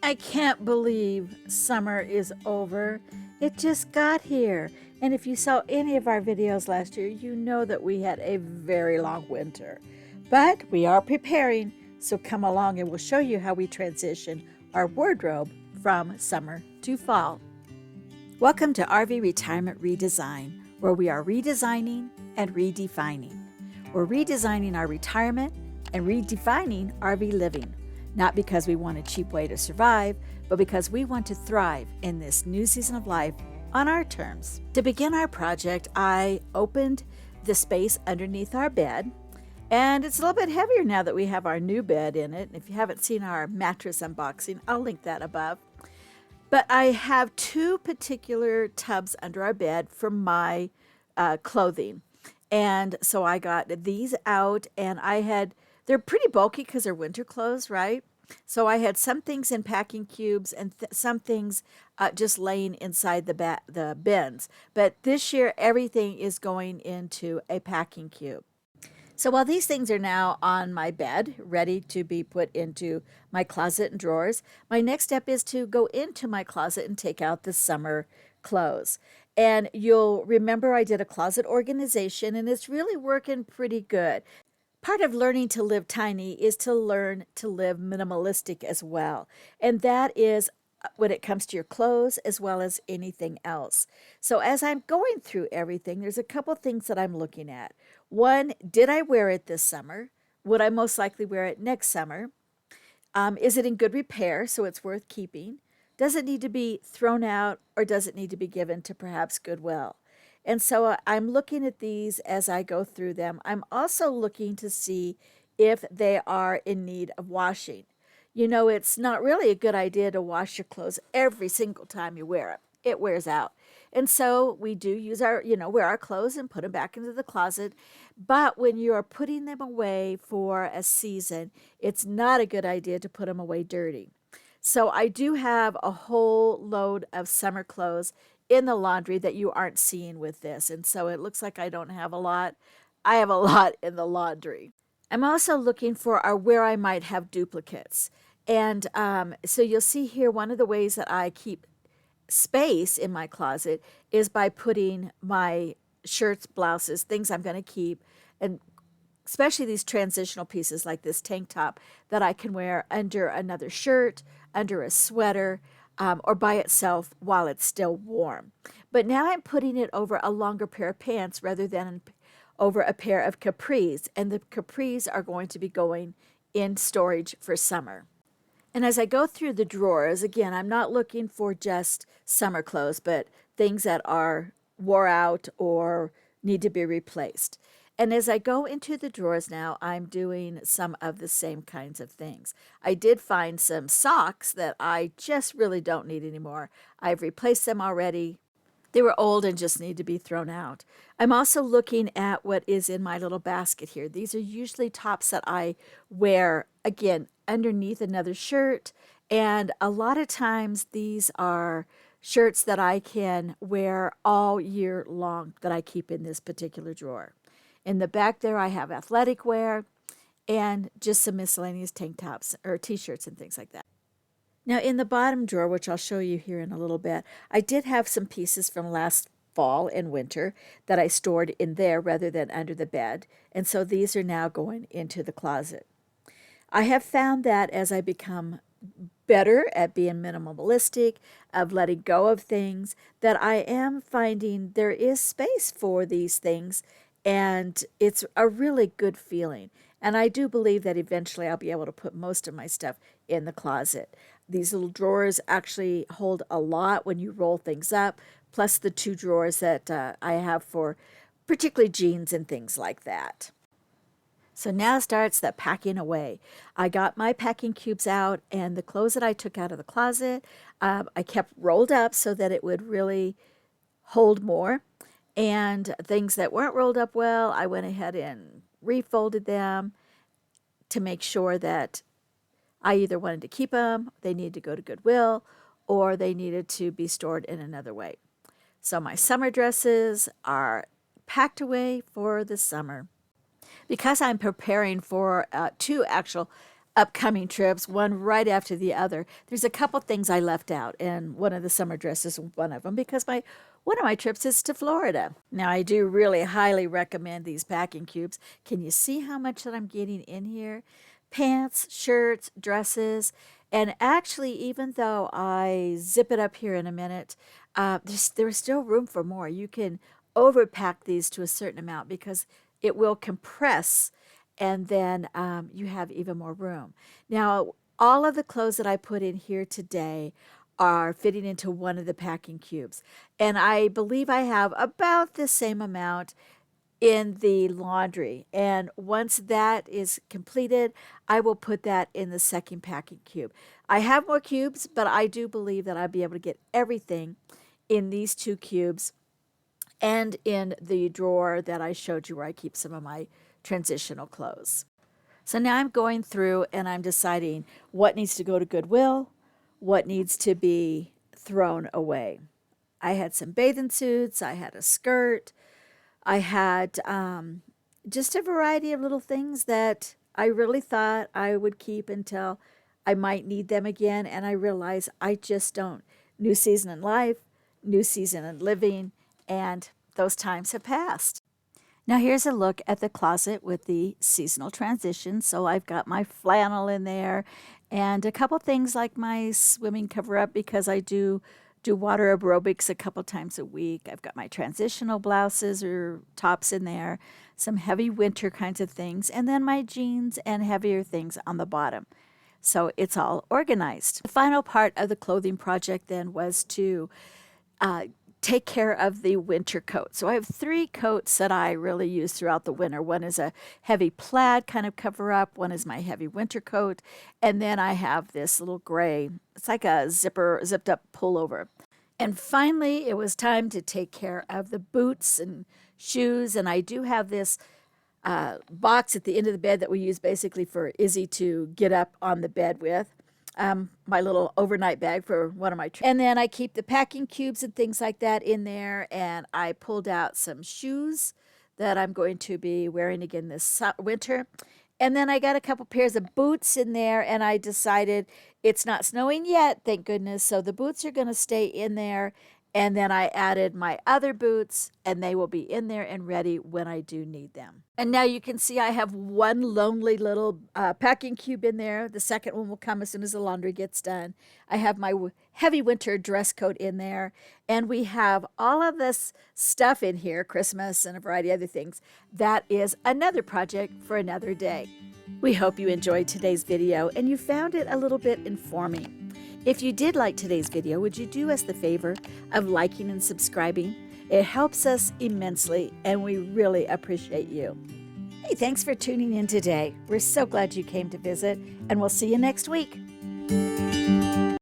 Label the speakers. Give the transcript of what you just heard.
Speaker 1: I can't believe summer is over. It just got here. And if you saw any of our videos last year, you know that we had a very long winter. But we are preparing, so come along and we'll show you how we transition our wardrobe from summer to fall. Welcome to RV Retirement Redesign, where we are redesigning and redefining. We're redesigning our retirement and redefining RV living. Not because we want a cheap way to survive, but because we want to thrive in this new season of life on our terms. To begin our project, I opened the space underneath our bed, and it's a little bit heavier now that we have our new bed in it. And if you haven't seen our mattress unboxing, I'll link that above. But I have two particular tubs under our bed for my clothing. And so I got these out, and they're pretty bulky because they're winter clothes, right? So I had some things in packing cubes and some things just laying inside the bins. But this year, everything is going into a packing cube. So while these things are now on my bed, ready to be put into my closet and drawers, my next step is to go into my closet and take out the summer clothes. And you'll remember I did a closet organization, and it's really working pretty good. Part of learning to live tiny is to learn to live minimalistic as well. And that is when it comes to your clothes as well as anything else. So as I'm going through everything, there's a couple things that I'm looking at. One, did I wear it this summer? Would I most likely wear it next summer? Is it in good repair, so it's worth keeping? Does it need to be thrown out, or does it need to be given to perhaps Goodwill? And so I'm looking at these as I go through them. I'm also looking to see if they are in need of washing. You know, it's not really a good idea to wash your clothes every single time you wear it. It wears out. And so we do use wear our clothes and put them back into the closet. But when you are putting them away for a season, it's not a good idea to put them away dirty. So I do have a whole load of summer clothes in the laundry that you aren't seeing with this. And so it looks like I don't have a lot. I have a lot in the laundry. I'm also looking for where I might have duplicates. And so you'll see here one of the ways that I keep space in my closet is by putting my shirts, blouses, things I'm going to keep, and especially these transitional pieces like this tank top that I can wear under another shirt, under a sweater, or by itself while it's still warm. But now I'm putting it over a longer pair of pants rather than over a pair of capris, and the capris are going to be going in storage for summer. And as I go through the drawers, again, I'm not looking for just summer clothes, but things that are wore out or need to be replaced. And as I go into the drawers now, I'm doing some of the same kinds of things. I did find some socks that I just really don't need anymore. I've replaced them already. They were old and just need to be thrown out. I'm also looking at what is in my little basket here. These are usually tops that I wear, again, underneath another shirt. And a lot of times these are shirts that I can wear all year long that I keep in this particular drawer. In the back there, I have athletic wear and just some miscellaneous tank tops or t-shirts and things like that. Now in the bottom drawer, which I'll show you here in a little bit, I did have some pieces from last fall and winter that I stored in there rather than under the bed. And so these are now going into the closet. I have found that as I become better at being minimalistic, of letting go of things, that I am finding there is space for these things, and it's a really good feeling. And I do believe that eventually I'll be able to put most of my stuff in the closet. These little drawers actually hold a lot when you roll things up, plus the two drawers that I have for particularly jeans and things like that. So now starts the packing away. I got my packing cubes out, and the clothes that I took out of the closet, I kept rolled up so that it would really hold more. And things that weren't rolled up well, I went ahead and refolded them to make sure that I either wanted to keep them, they needed to go to Goodwill, or they needed to be stored in another way. So my summer dresses are packed away for the summer. Because I'm preparing for two actual upcoming trips, one right after the other. There's a couple things I left out, and one of the summer dresses is one of them because one of my trips is to Florida. Now, I do really highly recommend these packing cubes. Can you see how much that I'm getting in here? Pants, shirts, dresses, and actually, even though I zip it up here in a minute, there's still room for more. You can overpack these to a certain amount because it will compress, and then you have even more room. Now, all of the clothes that I put in here today are fitting into one of the packing cubes. And I believe I have about the same amount in the laundry. And once that is completed, I will put that in the second packing cube. I have more cubes, but I do believe that I'll be able to get everything in these 2 cubes and in the drawer that I showed you where I keep some of my transitional clothes. So now I'm going through and I'm deciding what needs to go to Goodwill, what needs to be thrown away. I had some bathing suits, I had a skirt, I had just a variety of little things that I really thought I would keep until I might need them again, and I realized I just don't. New season in life, new season in living, and those times have passed. Now here's a look at the closet with the seasonal transition. So I've got my flannel in there and a couple things like my swimming cover up because I do water aerobics a couple times a week. I've got my transitional blouses or tops in there, some heavy winter kinds of things, and then my jeans and heavier things on the bottom. So it's all organized. The final part of the clothing project then was to take care of the winter coat. So I have 3 coats that I really use throughout the winter. One is a heavy plaid kind of cover up. One is my heavy winter coat. And then I have this little gray, it's like a zipped up pullover. And finally, it was time to take care of the boots and shoes. And I do have this box at the end of the bed that we use basically for Izzy to get up on the bed with. My little overnight bag for one of my trips. And then I keep the packing cubes and things like that in there. And I pulled out some shoes that I'm going to be wearing again this winter. And then I got a couple pairs of boots in there, and I decided it's not snowing yet, thank goodness. So the boots are going to stay in there. And then I added my other boots, and they will be in there and ready when I do need them. And now you can see I have one lonely little packing cube in there. The second one will come as soon as the laundry gets done. I have my heavy winter dress coat in there. And we have all of this stuff in here, Christmas and a variety of other things. That is another project for another day. We hope you enjoyed today's video and you found it a little bit informing. If you did like today's video, would you do us the favor of liking and subscribing? It helps us immensely, and we really appreciate you. Hey, thanks for tuning in today. We're so glad you came to visit, and we'll see you next week.